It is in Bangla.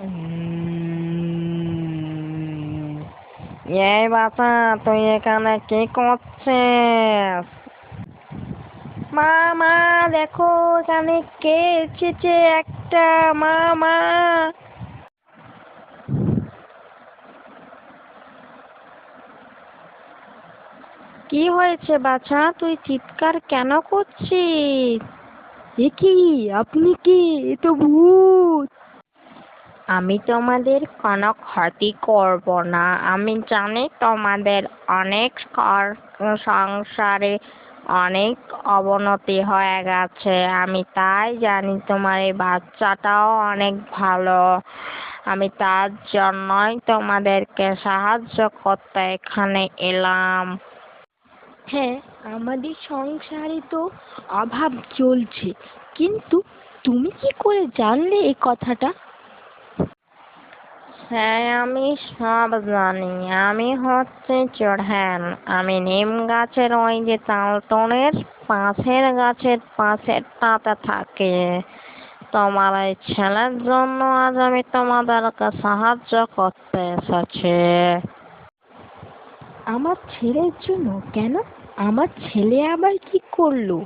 উম, এই বাছা, তুই এখানে কি করছিস? মা, মা, দেখো এখানে কে এসেছে একটা। মা, মা। কি হয়েছে বাছা, তুই চিৎকার কেন করছিস? এ কি? আপনি কি? এ তো ভূত। আমি তোমাদের কোনো ক্ষতি করব না। আমি জানি তোমাদের অনেক সংসারে অনেক অবনতি হয়ে গেছে। আমি তাই জানি তোমার এই বাচ্চাটাও অনেক ভালো। আমি তার জন্যই তোমাদেরকে সাহায্য করতে এখানে এলাম। হ্যাঁ, আমাদের সংসারে তো অভাব চলছে, কিন্তু তুমি কি করে জানলে এই কথাটা? হ্যাঁ, আমি সব জানি। আমি হচ্ছে চোড়ান। আমি নিম গাছের ওই যে তালতনের পাশের গাছের পাশেরটাতে থাকে। তোমার এই ছেলের জন্য আজ আমি তোমাদেরকে সাহায্য করতে এসেছি। আমার ছেলের জন্য? কেন? আমার ছেলে আবার কি করলো?